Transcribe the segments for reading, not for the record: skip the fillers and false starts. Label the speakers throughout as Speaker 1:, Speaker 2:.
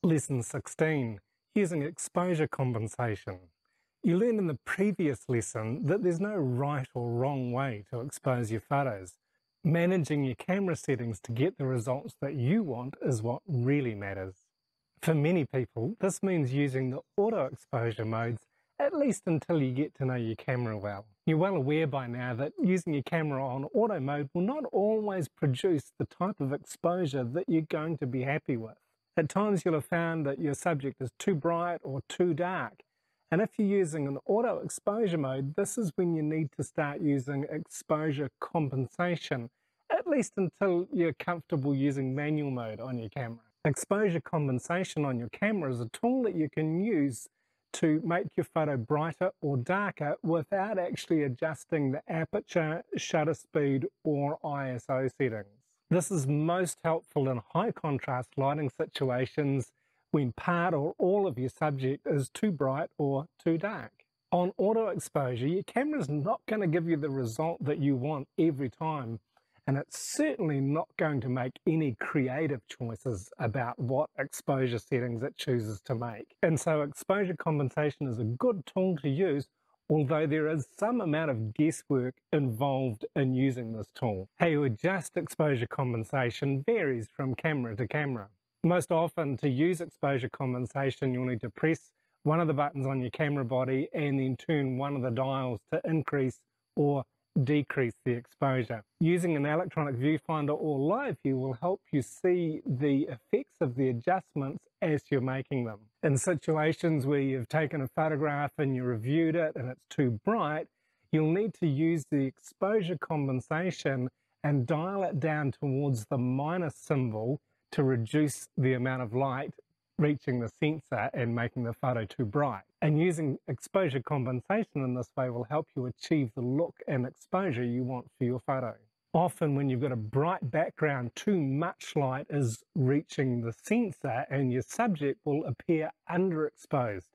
Speaker 1: Lesson 16, using exposure compensation. You learned in the previous lesson that there's no right or wrong way to expose your photos. Managing your camera settings to get the results that you want is what really matters. For many people, this means using the auto exposure modes at least until you get to know your camera well. You're well aware by now that using your camera on auto mode will not always produce the type of exposure that you're going to be happy with. At times you'll have found that your subject is too bright or too dark. And if you're using an auto exposure mode, this is when you need to start using exposure compensation, at least until you're comfortable using manual mode on your camera. Exposure compensation on your camera is a tool that you can use to make your photo brighter or darker without actually adjusting the aperture, shutter speed, or ISO settings. This is most helpful in high contrast lighting situations when part or all of your subject is too bright or too dark. On auto exposure, your camera is not going to give you the result that you want every time, and it's certainly not going to make any creative choices about what exposure settings it chooses to make. And so exposure compensation is a good tool to use, although there is some amount of guesswork involved in using this tool. How you adjust exposure compensation varies from camera to camera. Most often, to use exposure compensation, you'll need to press one of the buttons on your camera body and then turn one of the dials to increase or decrease the exposure. Using an electronic viewfinder or live view will help you see the effects of the adjustments as you're making them. In situations where you've taken a photograph and you reviewed it and it's too bright, you'll need to use the exposure compensation and dial it down towards the minus symbol to reduce the amount of light reaching the sensor and making the photo too bright. And using exposure compensation in this way will help you achieve the look and exposure you want for your photo. Often when you've got a bright background, too much light is reaching the sensor and your subject will appear underexposed.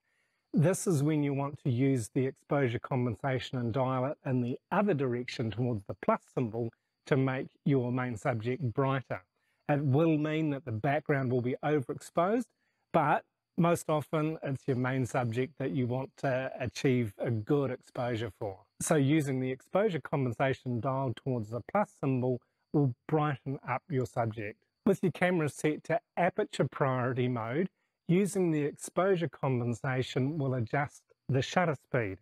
Speaker 1: This is when you want to use the exposure compensation and dial it in the other direction towards the plus symbol to make your main subject brighter. It will mean that the background will be overexposed, but most often it's your main subject that you want to achieve a good exposure for. So using the exposure compensation dial towards the plus symbol will brighten up your subject. With your camera set to aperture priority mode, using the exposure compensation will adjust the shutter speed.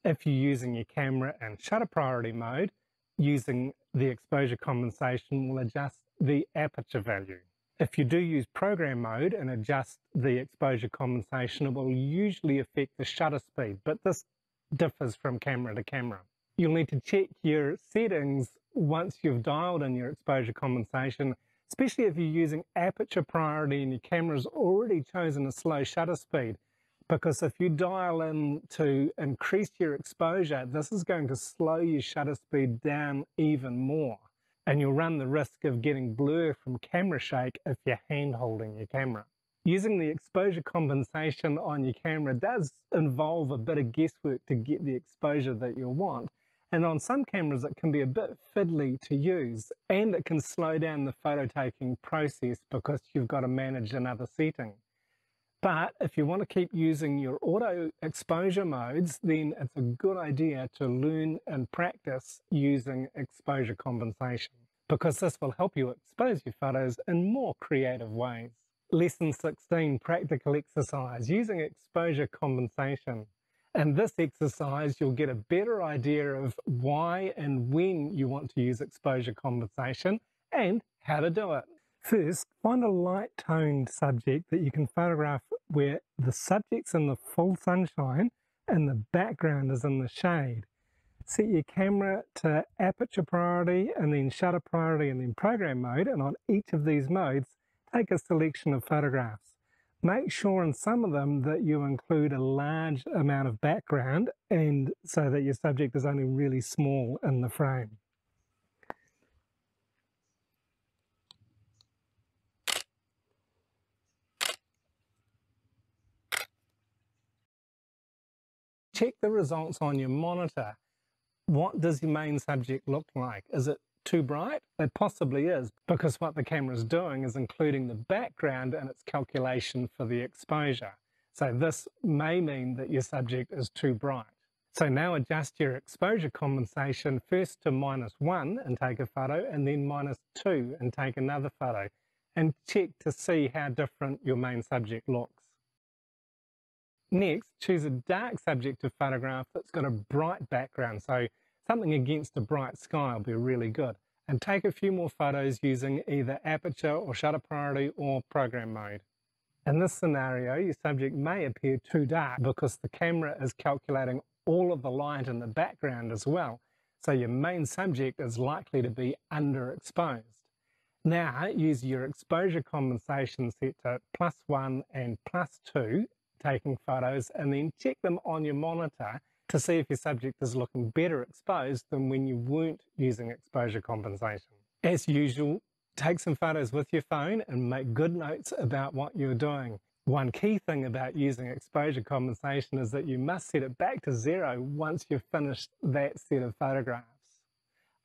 Speaker 1: If you're using your camera in shutter priority mode, using the exposure compensation will adjust the aperture value. If you do use program mode and adjust the exposure compensation, it will usually affect the shutter speed, but this differs from camera to camera. You'll need to check your settings once you've dialed in your exposure compensation, especially if you're using aperture priority and your camera's already chosen a slow shutter speed, because if you dial in to increase your exposure, this is going to slow your shutter speed down even more. And you'll run the risk of getting blur from camera shake if you're hand holding your camera. Using the exposure compensation on your camera does involve a bit of guesswork to get the exposure that you want. And on some cameras it can be a bit fiddly to use, and it can slow down the photo taking process because you've got to manage another setting. But if you want to keep using your auto exposure modes, then it's a good idea to learn and practice using exposure compensation, because this will help you expose your photos in more creative ways. Lesson 16, practical exercise, using exposure compensation. In this exercise, you'll get a better idea of why and when you want to use exposure compensation and how to do it. First, find a light-toned subject that you can photograph where the subject's in the full sunshine and the background is in the shade. Set your camera to aperture priority and then shutter priority and then program mode, and on each of these modes, take a selection of photographs. Make sure in some of them that you include a large amount of background, and so that your subject is only really small in the frame. Check the results on your monitor. What does your main subject look like? Is it too bright? It possibly is, because what the camera is doing is including the background in its calculation for the exposure. So this may mean that your subject is too bright. So now adjust your exposure compensation first to -1 and take a photo, and then -2 and take another photo, and check to see how different your main subject looks. Next, choose a dark subject to photograph that's got a bright background, so something against a bright sky will be really good. And take a few more photos using either aperture or shutter priority or program mode. In this scenario, your subject may appear too dark because the camera is calculating all of the light in the background as well, so your main subject is likely to be underexposed. Now use your exposure compensation set to +1 and +2, taking photos, and then check them on your monitor to see if your subject is looking better exposed than when you weren't using exposure compensation. As usual, take some photos with your phone and make good notes about what you're doing. One key thing about using exposure compensation is that you must set it back to 0 once you've finished that set of photographs.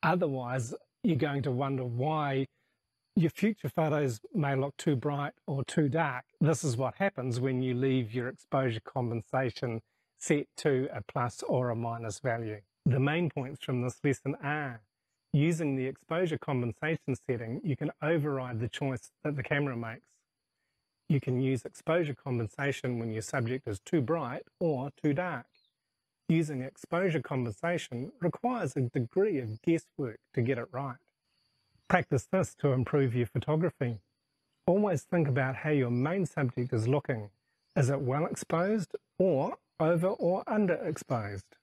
Speaker 1: Otherwise, you're going to wonder why your future photos may look too bright or too dark. This is what happens when you leave your exposure compensation set to a plus or a minus value. The main points from this lesson are: using the exposure compensation setting, you can override the choice that the camera makes. You can use exposure compensation when your subject is too bright or too dark. Using exposure compensation requires a degree of guesswork to get it right. Practice this to improve your photography. Always think about how your main subject is looking. Is it well exposed or over or underexposed?